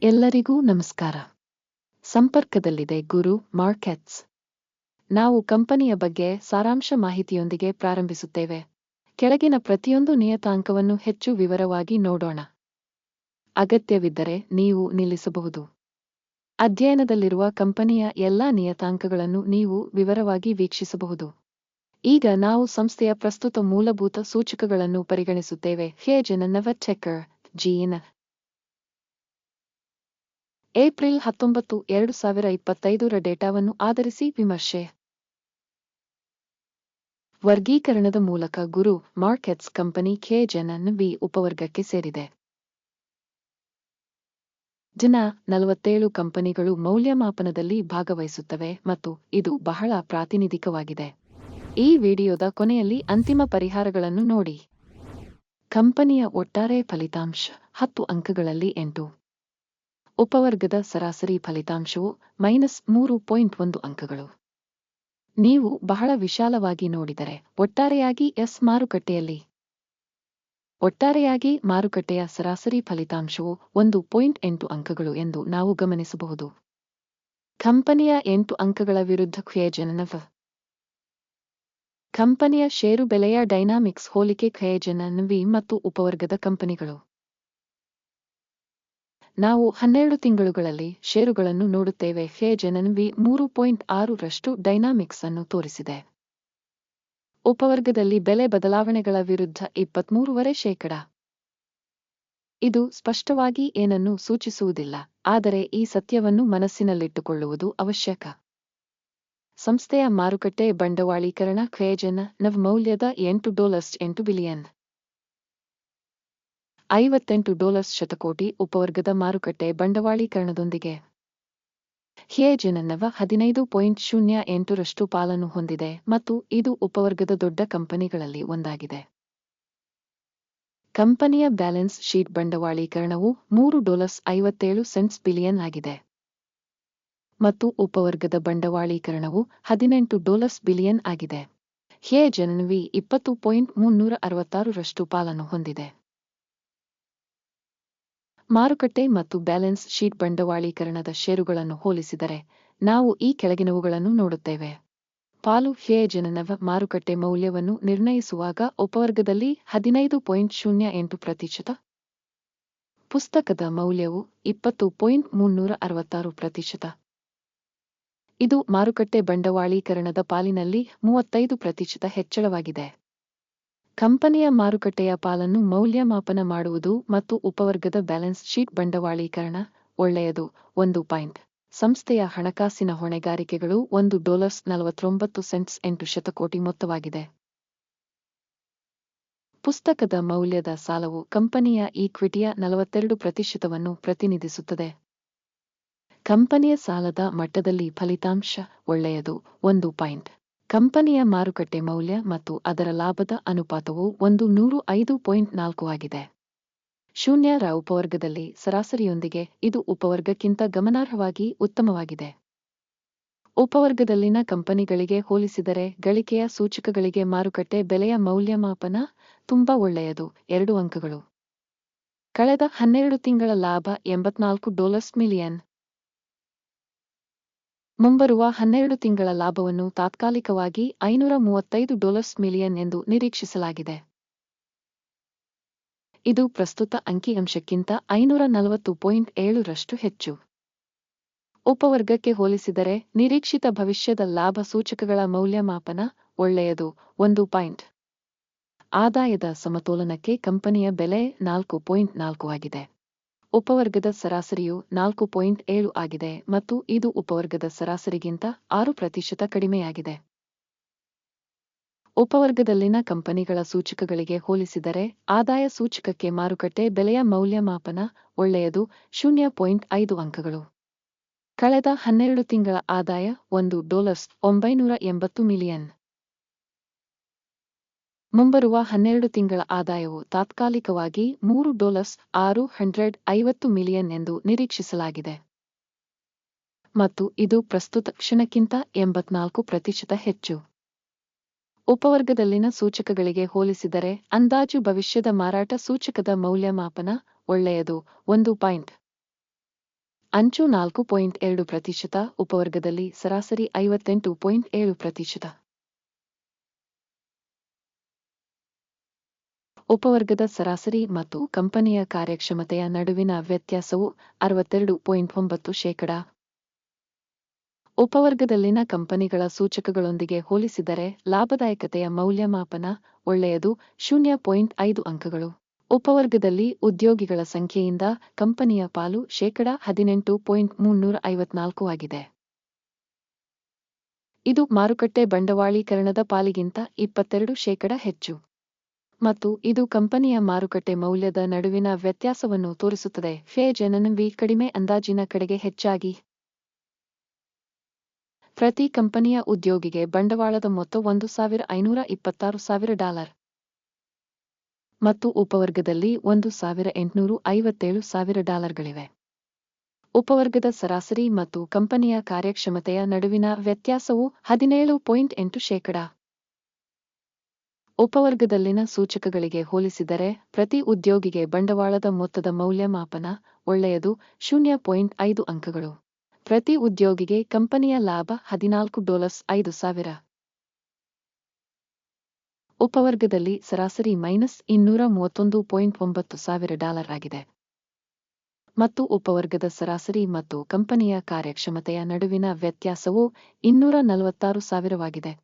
ಎಲ್ಲರಿಗೂ ನಮಸ್ಕಾರ. ಸಂಪರ್ಕದಲ್ಲಿದೆ ಗುರು ಮಾರ್ಕೆಟ್ಸ್. ನಾವು ಕಂಪನಿಯ ಬಗ್ಗೆ ಸಾರಾಂಶ ಮಾಹಿತಿಯೊಂದಿಗೆ ಪ್ರಾರಂಭಿಸುತ್ತೇವೆ. ಕೆಳಗಿನ ಪ್ರತಿಯೊಂದು ನಿಯತಾಂಕವನ್ನು ಹೆಚ್ಚು ವಿವರವಾಗಿ ನೋಡೋಣ. ಅಗತ್ಯವಿದ್ದರೆ ನೀವು ನಿಲ್ಲಿಸಬಹುದು. ಅಧ್ಯಯನದಲ್ಲಿರುವ ಕಂಪನಿಯ ಎಲ್ಲಾ ನಿಯತಾಂಕಗಳನ್ನು ನೀವು ವಿವರವಾಗಿ ವೀಕ್ಷಿಸಬಹುದು. ಈಗ ನಾವು ಸಂಸ್ಥೆಯ ಪ್ರಸ್ತುತ ಮೂಲಭೂತ ಸೂಚಕಗಳನ್ನು ಪರಿಗಣಿಸುತ್ತೇವೆ. ಹೇಜನನ್ನವ ಚೆಕರ್ ಜೀನ್ ಏಪ್ರಿಲ್ 19, 2025 ಡೇಟಾವನ್ನು ಆಧರಿಸಿ ವಿಮರ್ಶೆ. ವರ್ಗೀಕರಣದ ಮೂಲಕ ಗುರು ಮಾರ್ಕೆಟ್ಸ್ ಕಂಪನಿ KJNNV ಉಪವರ್ಗಕ್ಕೆ ಸೇರಿದೆ. ದಿನ 47 ಕಂಪನಿಗಳು ಮೌಲ್ಯಮಾಪನದಲ್ಲಿ ಭಾಗವಹಿಸುತ್ತವೆ ಮತ್ತು ಇದು ಬಹಳ ಪ್ರಾತಿನಿಧಿಕವಾಗಿದೆ. ಈ ವಿಡಿಯೋದ ಕೊನೆಯಲ್ಲಿ ಅಂತಿಮ ಪರಿಹಾರಗಳನ್ನು ನೋಡಿ. ಕಂಪನಿಯ ಒಟ್ಟಾರೆ ಫಲಿತಾಂಶ 10 ಅಂಕಗಳಲ್ಲಿ 8. ಉಪವರ್ಗದ ಸರಾಸರಿ ಫಲಿತಾಂಶವು -3.1 ಅಂಕಗಳು. ನೀವು ಬಹಳ ವಿಶಾಲವಾಗಿ ನೋಡಿದರೆ ಒಟ್ಟಾರೆಯಾಗಿ ಮಾರುಕಟ್ಟೆಯ ಸರಾಸರಿ ಫಲಿತಾಂಶವು 1.8 ಅಂಕಗಳು ಎಂದು ನಾವು ಗಮನಿಸಬಹುದು. ಕಂಪನಿಯ 8 ಅಂಕಗಳ ವಿರುದ್ಧ KJNNV ಕಂಪನಿಯ ಷೇರು ಬೆಲೆಯ ಡೈನಾಮಿಕ್ಸ್ ಹೋಲಿಕೆ KJNNV ಮತ್ತು ಉಪವರ್ಗದ ಕಂಪನಿಗಳು. ನಾವು 12 ತಿಂಗಳುಗಳಲ್ಲಿ ಷೇರುಗಳನ್ನು ನೋಡುತ್ತೇವೆ. KJNNV 3.6 ಡೈನಾಮಿಕ್ಸ್ ಅನ್ನು ತೋರಿಸಿದೆ. ಉಪವರ್ಗದಲ್ಲಿ ಬೆಲೆ ಬದಲಾವಣೆಗಳ ವಿರುದ್ಧ 23%. ಇದು ಸ್ಪಷ್ಟವಾಗಿ ಏನನ್ನೂ ಸೂಚಿಸುವುದಿಲ್ಲ, ಆದರೆ ಈ ಸತ್ಯವನ್ನು ಮನಸ್ಸಿನಲ್ಲಿಟ್ಟುಕೊಳ್ಳುವುದು ಅವಶ್ಯಕ. ಸಂಸ್ಥೆಯ ಮಾರುಕಟ್ಟೆ ಬಂಡವಾಳೀಕರಣ KJNNV ಮೌಲ್ಯದ $8 ಬಿಲಿಯನ್. $58 ಶತಕೋಟಿ ಉಪವರ್ಗದ ಮಾರುಕಟ್ಟೆ ಬಂಡವಾಳೀಕರಣದೊಂದಿಗೆ KJNNV 15.08% ಪಾಲನ್ನು ಹೊಂದಿದೆ ಮತ್ತು ಇದು ಉಪವರ್ಗದ ದೊಡ್ಡ ಕಂಪನಿಗಳಲ್ಲಿ ಒಂದಾಗಿದೆ. ಕಂಪನಿಯ ಬ್ಯಾಲೆನ್ಸ್ ಶೀಟ್ ಬಂಡವಾಳೀಕರಣವು $3.57 ಬಿಲಿಯನ್ ಆಗಿದೆ ಮತ್ತು ಉಪವರ್ಗದ ಬಂಡವಾಳೀಕರಣವು $18 ಬಿಲಿಯನ್ ಆಗಿದೆ. KJNNV 20.366% ಪಾಲನ್ನು ಹೊಂದಿದೆ. ಮಾರುಕಟ್ಟೆ ಮತ್ತು ಬ್ಯಾಲೆನ್ಸ್ ಶೀಟ್ ಬಂಡವಾಳೀಕರಣದ ಷೇರುಗಳನ್ನು ಹೋಲಿಸಿದರೆ ನಾವು ಈ ಕೆಳಗಿನವುಗಳನ್ನು ನೋಡುತ್ತೇವೆ. ಪಾಲು KJNNV ಮಾರುಕಟ್ಟೆ ಮೌಲ್ಯವನ್ನು ನಿರ್ಣಯಿಸುವಾಗ ಉಪವರ್ಗದಲ್ಲಿ 15.08%. ಪುಸ್ತಕದ ಮೌಲ್ಯವು 20.366%. ಇದು ಮಾರುಕಟ್ಟೆ ಬಂಡವಾಳೀಕರಣದ ಪಾಲಿನಲ್ಲಿ 35% ಹೆಚ್ಚಳವಾಗಿದೆ. ಕಂಪನಿಯ ಮಾರುಕಟ್ಟೆಯ ಪಾಲನ್ನು ಮೌಲ್ಯಮಾಪನ ಮಾಡುವುದು ಮತ್ತು ಉಪವರ್ಗದ ಬ್ಯಾಲೆನ್ಸ್ ಶೀಟ್ ಬಂಡವಾಳೀಕರಣ ಒಳ್ಳೆಯದು. 1. ಸಂಸ್ಥೆಯ ಹಣಕಾಸಿನ ಹೊಣೆಗಾರಿಕೆಗಳು $1.49 8 ಶತಕೋಟಿ ಮೊತ್ತವಾಗಿದೆ. ಪುಸ್ತಕದ ಮೌಲ್ಯದ ಸಾಲವು ಕಂಪನಿಯ ಈಕ್ವಿಟಿಯ 42%ವನ್ನು ಪ್ರತಿನಿಧಿಸುತ್ತದೆ. ಕಂಪನಿಯ ಸಾಲದ ಮಟ್ಟದಲ್ಲಿ ಫಲಿತಾಂಶ ಒಳ್ಳೆಯದು. 1. ಕಂಪನಿಯ ಮಾರುಕಟ್ಟೆ ಮೌಲ್ಯ ಮತ್ತು ಅದರ ಲಾಭದ ಅನುಪಾತವು 105.4 ಆಗಿದೆ. 0ರ ಉಪವರ್ಗದಲ್ಲಿ ಸರಾಸರಿಯೊಂದಿಗೆ ಇದು ಉಪವರ್ಗಕ್ಕಿಂತ ಗಮನಾರ್ಹವಾಗಿ ಉತ್ತಮವಾಗಿದೆ. ಉಪವರ್ಗದಲ್ಲಿನ ಕಂಪನಿಗಳಿಗೆ ಹೋಲಿಸಿದರೆ ಗಳಿಕೆಯ ಸೂಚಕಗಳಿಗೆ ಮಾರುಕಟ್ಟೆ ಬೆಲೆಯ ಮೌಲ್ಯಮಾಪನ ತುಂಬಾ ಒಳ್ಳೆಯದು. 2 ಅಂಕಗಳು. ಕಳೆದ 12 ತಿಂಗಳ ಲಾಭ $84 ಮಿಲಿಯನ್. ಮುಂಬರುವ 12 ತಿಂಗಳ ಲಾಭವನ್ನು ತಾತ್ಕಾಲಿಕವಾಗಿ $535 ಮಿಲಿಯನ್ ಎಂದು ನಿರೀಕ್ಷಿಸಲಾಗಿದೆ. ಇದು ಪ್ರಸ್ತುತ ಅಂಕಿಅಂಶಕ್ಕಿಂತ 540.7% ಹೆಚ್ಚು. ಉಪವರ್ಗಕ್ಕೆ ಹೋಲಿಸಿದರೆ ನಿರೀಕ್ಷಿತ ಭವಿಷ್ಯದ ಲಾಭ ಸೂಚಕಗಳ ಮೌಲ್ಯಮಾಪನ ಒಳ್ಳೆಯದು. 1. ಆದಾಯದ ಸಮತೋಲನಕ್ಕೆ ಕಂಪನಿಯ ಬೆಲೆ 4.4 ಆಗಿದೆ. ಉಪವರ್ಗದ ಸರಾಸರಿಯು 4.7 ಆಗಿದೆ ಮತ್ತು ಇದು ಉಪವರ್ಗದ ಸರಾಸರಿಗಿಂತ 6% ಕಡಿಮೆಯಾಗಿದೆ. ಉಪವರ್ಗದಲ್ಲಿನ ಕಂಪನಿಗಳ ಸೂಚಕಗಳಿಗೆ ಹೋಲಿಸಿದರೆ ಆದಾಯ ಸೂಚಕಕ್ಕೆ ಮಾರುಕಟ್ಟೆ ಬೆಲೆಯ ಮೌಲ್ಯಮಾಪನ ಒಳ್ಳೆಯದು. 0.5 ಅಂಕಗಳು. ಕಳೆದ 12 ತಿಂಗಳ ಆದಾಯ $1.980 ಮಿಲಿಯನ್. ಮುಂಬರುವ 12 ತಿಂಗಳ ಆದಾಯವು ತಾತ್ಕಾಲಿಕವಾಗಿ $3.650 ಮಿಲಿಯನ್ ಎಂದು ನಿರೀಕ್ಷಿಸಲಾಗಿದೆ ಮತ್ತು ಇದು ಪ್ರಸ್ತುತ ಕ್ಷಣಕ್ಕಿಂತ 84% ಹೆಚ್ಚು. ಉಪವರ್ಗದಲ್ಲಿನ ಸೂಚಕಗಳಿಗೆ ಹೋಲಿಸಿದರೆ ಅಂದಾಜು ಭವಿಷ್ಯದ ಮಾರಾಟ ಸೂಚಕದ ಮೌಲ್ಯಮಾಪನ ಒಳ್ಳೆಯದು. 1. ಅಂಚು 4.2%, ಉಪವರ್ಗದಲ್ಲಿ ಸರಾಸರಿ 58.7%. ಉಪವರ್ಗದ ಸರಾಸರಿ ಮತ್ತು ಕಂಪನಿಯ ಕಾರ್ಯಕ್ಷಮತೆಯ ನಡುವಿನ ವ್ಯತ್ಯಾಸವು 62.9%. ಉಪವರ್ಗದಲ್ಲಿನ ಕಂಪನಿಗಳ ಸೂಚಕಗಳೊಂದಿಗೆ ಹೋಲಿಸಿದರೆ ಲಾಭದಾಯಕತೆಯ ಮೌಲ್ಯಮಾಪನ ಒಳ್ಳೆಯದು 0.5 ಅಂಕಗಳು. ಉಪವರ್ಗದಲ್ಲಿ ಉದ್ಯೋಗಿಗಳ ಸಂಖ್ಯೆಯಿಂದ ಕಂಪನಿಯ ಪಾಲು 18.354 ಆಗಿದೆ. ಇದು ಮಾರುಕಟ್ಟೆ ಬಂಡವಾಳೀಕರಣದ ಪಾಲಿಗಿಂತ 22% ಹೆಚ್ಚು. ಮತ್ತು ಇದು ಕಂಪನಿಯ ಮಾರುಕಟ್ಟೆ ಮೌಲ್ಯದ ನಡುವಿನ ವ್ಯತ್ಯಾಸವನ್ನು ತೋರಿಸುತ್ತದೆ. ಫೆ-ಜನನ್ವಿ ಕಡಿಮೆ ಅಂದಾಜಿನ ಕಡೆಗೆ ಹೆಚ್ಚಾಗಿ. ಪ್ರತಿ ಕಂಪನಿಯ ಉದ್ಯೋಗಿಗೆ ಬಂಡವಾಳದ ಮೊತ್ತ $1,526,000 ಮತ್ತು ಉಪವರ್ಗದಲ್ಲಿ $1,857,000ಗಳಿವೆ. ಉಪವರ್ಗದ ಸರಾಸರಿ ಮತ್ತು ಕಂಪನಿಯ ಕಾರ್ಯಕ್ಷಮತೆಯ ನಡುವಿನ ವ್ಯತ್ಯಾಸವು 17.8%. ಉಪವರ್ಗದಲ್ಲಿನ ಸೂಚಕಗಳಿಗೆ ಹೋಲಿಸಿದರೆ ಪ್ರತಿ ಉದ್ಯೋಗಿಗೆ ಬಂಡವಾಳದ ಮೊತ್ತದ ಮೌಲ್ಯಮಾಪನ ಒಳ್ಳೆಯದು 0.5 ಅಂಕಗಳು. ಪ್ರತಿ ಉದ್ಯೋಗಿಗೆ ಕಂಪನಿಯ ಲಾಭ $14,500. ಉಪವರ್ಗದಲ್ಲಿ ಸರಾಸರಿ $-231,900 ಆಗಿದೆ. ಮತ್ತು ಉಪವರ್ಗದ ಸರಾಸರಿ ಮತ್ತು ಕಂಪನಿಯ ಕಾರ್ಯಕ್ಷಮತೆಯ ನಡುವಿನ ವ್ಯತ್ಯಾಸವು $246,000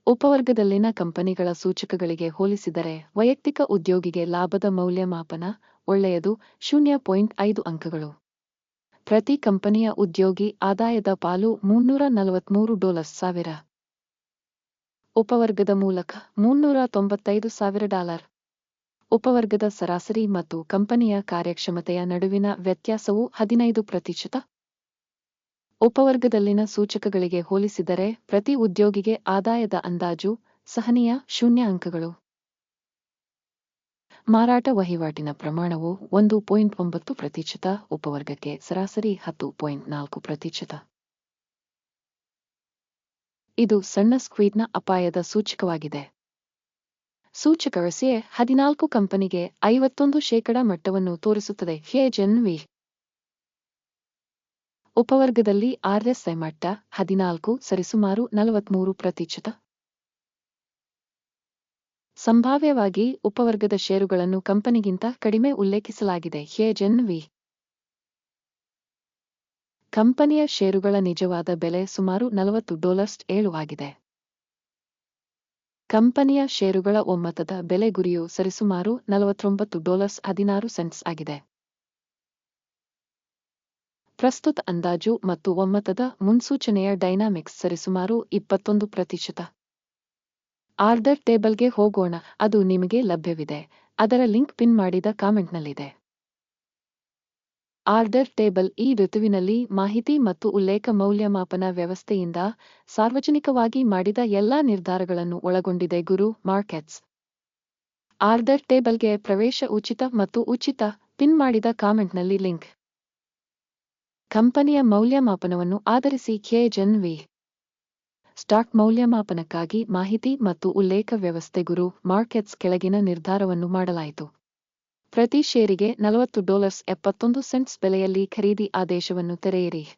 ಉಪವರ್ಗದಲ್ಲಿನ ಕಂಪನಿಗಳ ಸೂಚಕಗಳಿಗೆ ಹೋಲಿಸಿದರೆ ವೈಯಕ್ತಿಕ ಉದ್ಯೋಗಿಗೆ ಲಾಭದ ಮೌಲ್ಯಮಾಪನ ಒಳ್ಳೆಯದು 0.5 ಅಂಕಗಳು. ಪ್ರತಿ ಕಂಪನಿಯ ಉದ್ಯೋಗಿ ಆದಾಯದ ಪಾಲು $343,000. ಉಪವರ್ಗದ ಮೂಲಕ $395,000. ಉಪವರ್ಗದ ಸರಾಸರಿ ಮತ್ತು ಕಂಪನಿಯ ಕಾರ್ಯಕ್ಷಮತೆಯ ನಡುವಿನ ವ್ಯತ್ಯಾಸವು 15%. ಉಪವರ್ಗದಲ್ಲಿನ ಸೂಚಕಗಳಿಗೆ ಹೋಲಿಸಿದರೆ ಪ್ರತಿ ಉದ್ಯೋಗಿಗೆ ಆದಾಯದ ಅಂದಾಜು ಸಹನೀಯ 0 ಅಂಕಗಳು. ಮಾರಾಟ ವಹಿವಾಟಿನ ಪ್ರಮಾಣವು 1.9%, ಉಪವರ್ಗಕ್ಕೆ ಸರಾಸರಿ 10.4%. ಇದು ಸಣ್ಣ ಸ್ಕ್ವೀಡ್ನ ಅಪಾಯದ ಸೂಚಕವಾಗಿದೆ. ಸೂಚಕ RSI 14 ಕಂಪನಿಗೆ 51% ಮಟ್ಟವನ್ನು ತೋರಿಸುತ್ತದೆ. ಫೆ-ಜನನ್ವಿ ಉಪವರ್ಗದಲ್ಲಿ RSI ಮಟ್ಟ 14 ಸರಿಸುಮಾರು 43%. ಸಂಭಾವ್ಯವಾಗಿ ಉಪವರ್ಗದ ಷೇರುಗಳನ್ನು ಕಂಪನಿಗಿಂತ ಕಡಿಮೆ ಉಲ್ಲೇಖಿಸಲಾಗಿದೆ. ಫೆ-ಜನನ್ವಿ ಕಂಪನಿಯ ಷೇರುಗಳ ನಿಜವಾದ ಬೆಲೆ ಸುಮಾರು $40.7 ಆಗಿದೆ. ಕಂಪನಿಯ ಷೇರುಗಳ ಒಮ್ಮತದ ಬೆಲೆ ಗುರಿಯು ಸರಿಸುಮಾರು $49.16 ಆಗಿದೆ. ಪ್ರಸ್ತುತ ಅಂದಾಜು ಮತ್ತು ಒಮ್ಮತದ ಮುನ್ಸೂಚನೆಯ ಡೈನಾಮಿಕ್ಸ್ ಸರಿಸುಮಾರು 21%. ಆರ್ಡರ್ ಟೇಬಲ್ಗೆ ಹೋಗೋಣ. ಅದು ನಿಮಗೆ ಲಭ್ಯವಿದೆ. ಅದರ ಲಿಂಕ್ ಪಿನ್ ಮಾಡಿದ ಕಾಮೆಂಟ್ನಲ್ಲಿದೆ. ಆರ್ಡರ್ ಟೇಬಲ್ ಈ ಋತುವಿನಲ್ಲಿ ಮಾಹಿತಿ ಮತ್ತು ಉಲ್ಲೇಖ ಮೌಲ್ಯಮಾಪನ ವ್ಯವಸ್ಥೆಯಿಂದ ಸಾರ್ವಜನಿಕವಾಗಿ ಮಾಡಿದ ಎಲ್ಲಾ ನಿರ್ಧಾರಗಳನ್ನು ಒಳಗೊಂಡಿದೆ. ಗುರು ಮಾರ್ಕೆಟ್ಸ್ ಆರ್ಡರ್ ಟೇಬಲ್ಗೆ ಪ್ರವೇಶ ಉಚಿತ ಮತ್ತು ಉಚಿತ. ಪಿನ್ ಮಾಡಿದ ಕಾಮೆಂಟ್ನಲ್ಲಿ ಲಿಂಕ್. ಕಂಪನಿಯ ಮೌಲ್ಯಮಾಪನವನ್ನು ಆಧರಿಸಿ ಫೆ-ಜನನ್ವಿ ಸ್ಟಾಕ್ ಮೌಲ್ಯಮಾಪನಕ್ಕಾಗಿ ಮಾಹಿತಿ ಮತ್ತು ಉಲ್ಲೇಖ ವ್ಯವಸ್ಥೆ. ಗುರು ಮಾರ್ಕೆಟ್ಸ್ ಕೆಳಗಿನ ನಿರ್ಧಾರವನ್ನು ಮಾಡಲಾಯಿತು. ಪ್ರತಿ ಷೇರಿಗೆ $40.71 ಬೆಲೆಯಲ್ಲಿ ಖರೀದಿ ಆದೇಶವನ್ನು ತೆರೆಯಿರಿ.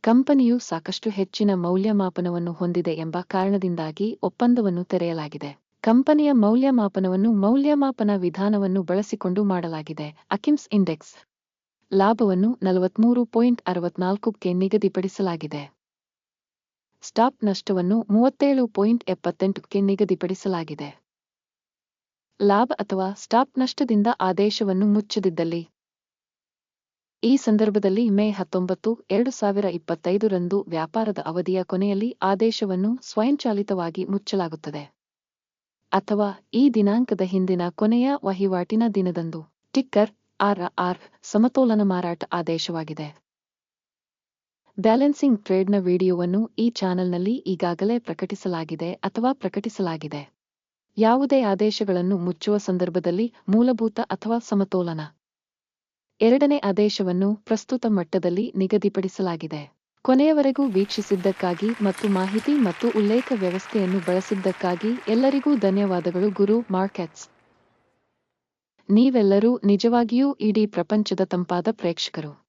ಕಂಪನಿಯು ಸಾಕಷ್ಟು ಹೆಚ್ಚಿನ ಮೌಲ್ಯಮಾಪನವನ್ನು ಹೊಂದಿದೆ ಎಂಬ ಕಾರಣದಿಂದಾಗಿ ಒಪ್ಪಂದವನ್ನು ತೆರೆಯಲಾಗಿದೆ. ಕಂಪನಿಯ ಮೌಲ್ಯಮಾಪನವನ್ನು ಮೌಲ್ಯಮಾಪನ ವಿಧಾನವನ್ನು ಬಳಸಿಕೊಂಡು ಮಾಡಲಾಗಿದೆ. ಅಕಿಮ್ಸ್ ಇಂಡೆಕ್ಸ್ ಲಾಭವನ್ನು 43.64ಕ್ಕೆ ನಿಗದಿಪಡಿಸಲಾಗಿದೆ. ಸ್ಟಾಪ್ ನಷ್ಟವನ್ನು 37.78ಕ್ಕೆ ನಿಗದಿಪಡಿಸಲಾಗಿದೆ. ಲಾಭ ಅಥವಾ ಸ್ಟಾಪ್ ನಷ್ಟದಿಂದ ಆದೇಶವನ್ನು ಮುಚ್ಚದಿದ್ದಲ್ಲಿ ಈ ಸಂದರ್ಭದಲ್ಲಿ ಮೇ 19, 2025 ರಂದು ವ್ಯಾಪಾರದ ಅವಧಿಯ ಕೊನೆಯಲ್ಲಿ ಆದೇಶವನ್ನು ಸ್ವಯಂಚಾಲಿತವಾಗಿ ಮುಚ್ಚಲಾಗುತ್ತದೆ ಅಥವಾ ಈ ದಿನಾಂಕದ ಹಿಂದಿನ ಕೊನೆಯ ವಹಿವಾಟಿನ ದಿನದಂದು. ಟಿಕ್ಕರ್ RR ಸಮತೋಲನ ಮಾರಾಟ ಆದೇಶವಾಗಿದೆ. ಬ್ಯಾಲೆನ್ಸಿಂಗ್ ಟ್ರೇಡ್ನ ವಿಡಿಯೋವನ್ನು ಈ ಚಾನೆಲ್ನಲ್ಲಿ ಈಗಾಗಲೇ ಪ್ರಕಟಿಸಲಾಗಿದೆ ಅಥವಾ ಪ್ರಕಟಿಸಲಾಗಿದೆ. ಯಾವುದೇ ಆದೇಶಗಳನ್ನು ಮುಚ್ಚುವ ಸಂದರ್ಭದಲ್ಲಿ ಮೂಲಭೂತ ಅಥವಾ ಸಮತೋಲನ ಎರಡನೇ ಆದೇಶವನ್ನು ಪ್ರಸ್ತುತ ಮಟ್ಟದಲ್ಲಿ ನಿಗದಿಪಡಿಸಲಾಗಿದೆ. ಕೊನೆಯವರೆಗೂ ವೀಕ್ಷಿಸಿದ್ದಕ್ಕಾಗಿ ಮತ್ತು ಮಾಹಿತಿ ಮತ್ತು ಉಲ್ಲೇಖ ವ್ಯವಸ್ಥೆಯನ್ನು ಬಳಸಿದ್ದಕ್ಕಾಗಿ ಎಲ್ಲರಿಗೂ ಧನ್ಯವಾದಗಳು. ಗುರು ಮಾರ್ಕೆಟ್ಸ್ ನೀವೆಲ್ಲರೂ ನಿಜವಾಗಿಯೂ ಇಡೀ ಪ್ರಪಂಚದ ತಂಪಾದ ಪ್ರೇಕ್ಷಕರು.